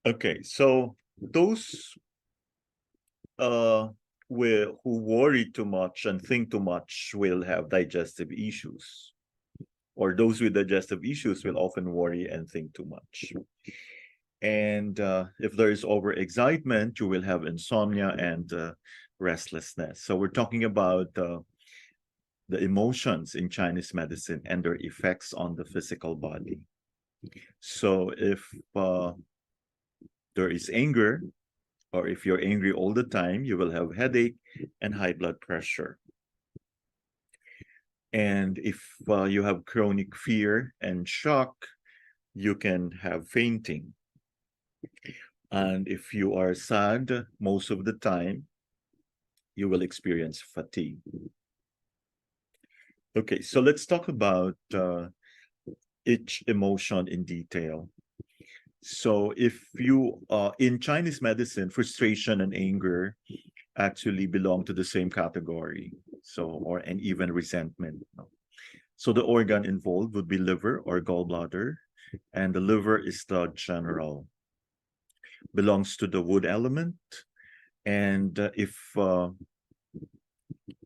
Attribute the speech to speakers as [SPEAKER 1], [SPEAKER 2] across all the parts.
[SPEAKER 1] Okay, so those who worry too much and think too much will have digestive issues, or those with digestive issues will often worry and think too much. And if there is overexcitement, you will have insomnia and restlessness. So we're talking about the emotions in Chinese medicine and their effects on the physical body. So if there is anger, or if you're angry all the time, you will have headache and high blood pressure. And if you have chronic fear and shock, you can have fainting. And if you are sad most of the time, you will experience fatigue. Okay, so let's talk about each emotion in detail. So if you, in Chinese medicine, frustration and anger actually belong to the same category. So, or and even resentment. So the organ involved would be liver or gallbladder, and the liver is the general, belongs to the wood element. And if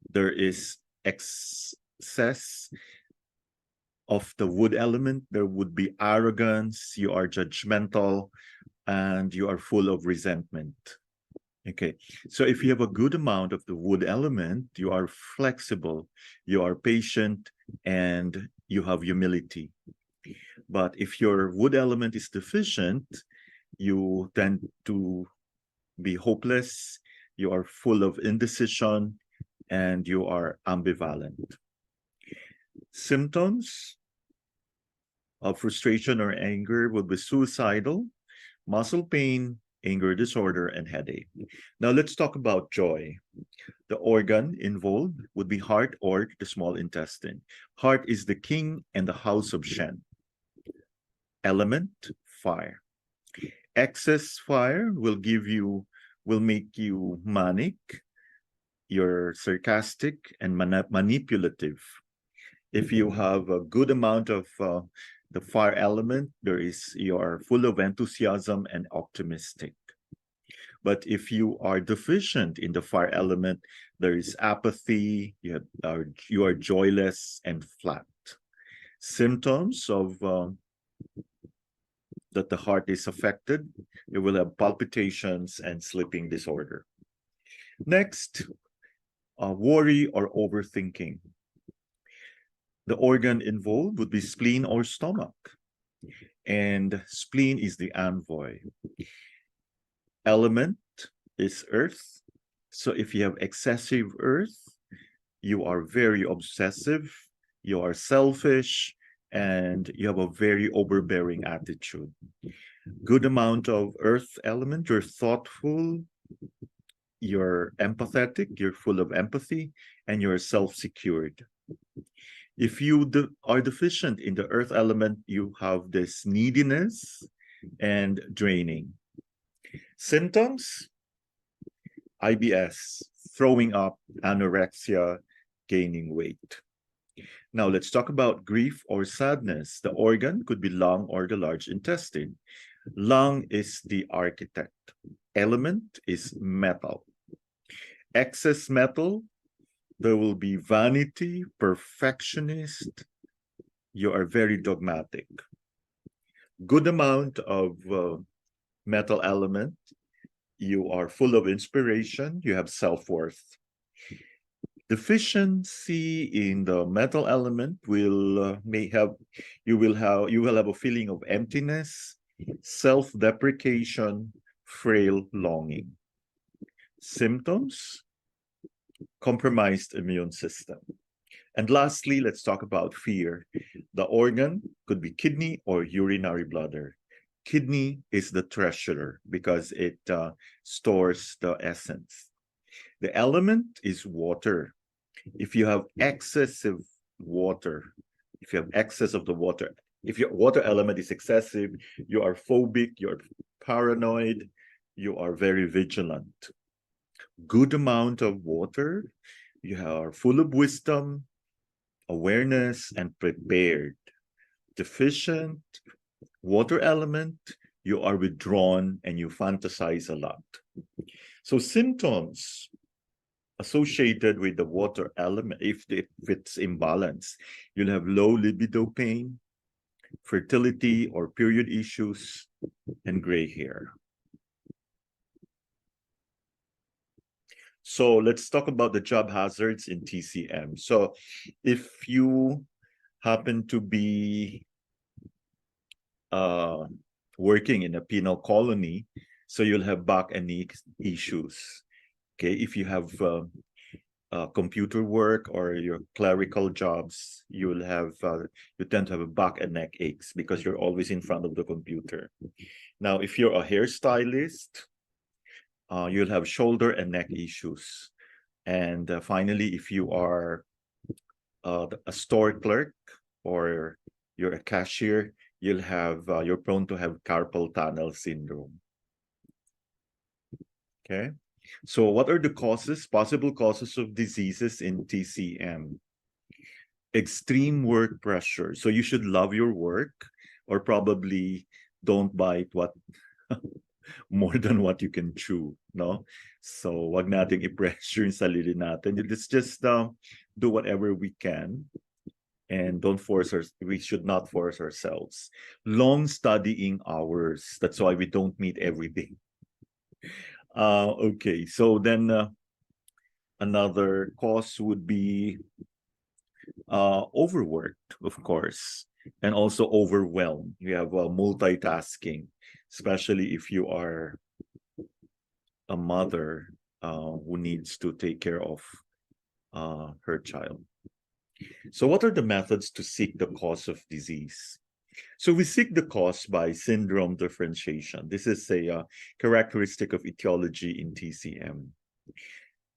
[SPEAKER 1] there is excess of the wood element, there would be arrogance, you are judgmental, and you are full of resentment. Okay, so if you have a good amount of the wood element, you are flexible, you are patient, and you have humility. But if your wood element is deficient, you tend to be hopeless, you are full of indecision, and you are ambivalent. Symptoms of frustration or anger would be suicidal, muscle pain, anger disorder, and headache. Now let's talk about joy. The organ involved would be heart or the small intestine. Heart is the king and the house of Shen. Element, fire. Excess fire will make you manic, you're sarcastic and manipulative. If you have a good amount of the fire element, you are full of enthusiasm and optimistic. But if you are deficient in the fire element, there is apathy, you are joyless and flat. Symptoms of that the heart is affected, you will have palpitations and sleeping disorder. Next, worry or overthinking. The organ involved would be spleen or stomach. And spleen is the envoy. Element is earth. So if you have excessive earth, you are very obsessive, you are selfish, and you have a very overbearing attitude. Good amount of earth element, you're thoughtful, you're empathetic, you're full of empathy, and you're self-secured. If you are deficient in the earth element, you have this neediness and draining. Symptoms, IBS, throwing up, anorexia, gaining weight. Now let's talk about grief or sadness. The organ could be lung or the large intestine. Lung is the architect. Element is metal. Excess metal, there will be vanity, perfectionist. You are very dogmatic. Good amount of metal element, you are full of inspiration, you have self-worth. Deficiency in the metal element will you will have a feeling of emptiness, self-deprecation, frail longing. Symptoms, compromised immune system. And lastly, let's talk about fear. The organ could be kidney or urinary bladder. Kidney is the treasurer because it stores the essence. The element is water. If you have excessive water, if you have excess of the water, if your water element is excessive, you are phobic, you're paranoid, you are very vigilant. Good amount of water, you are full of wisdom, awareness, and prepared. Deficient water element, you are withdrawn, and you fantasize a lot. So symptoms associated with the water element, if it's imbalance, you'll have low libido pain, fertility or period issues, and gray hair. So let's talk about the job hazards in TCM. So if you happen to be working in a penal colony, so you'll have back and knee issues. Okay, if you have computer work or your clerical jobs, you tend to have a back and neck aches because you're always in front of the computer. Now, if you're a hairstylist, you'll have shoulder and neck issues. And finally, if you are a store clerk or you're a cashier, you're prone to have carpal tunnel syndrome. Okay. So what are the possible causes of diseases in TCM? Extreme work pressure. So you should love your work or probably don't bite what more than what you can chew, no? So wag nating i-pressure yung sarili natin. Let's just do whatever we can and we should not force ourselves. Long studying hours. That's why we don't meet every day. Okay, so then another cause would be overworked, of course, and also overwhelmed. You have multitasking, especially if you are a mother who needs to take care of her child. So what are the methods to seek the cause of disease? So we seek the cause by syndrome differentiation. This is a characteristic of etiology in TCM.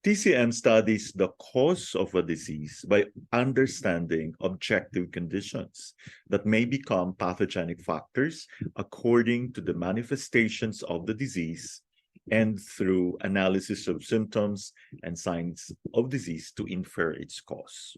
[SPEAKER 1] TCM studies the cause of a disease by understanding objective conditions that may become pathogenic factors according to the manifestations of the disease and through analysis of symptoms and signs of disease to infer its cause.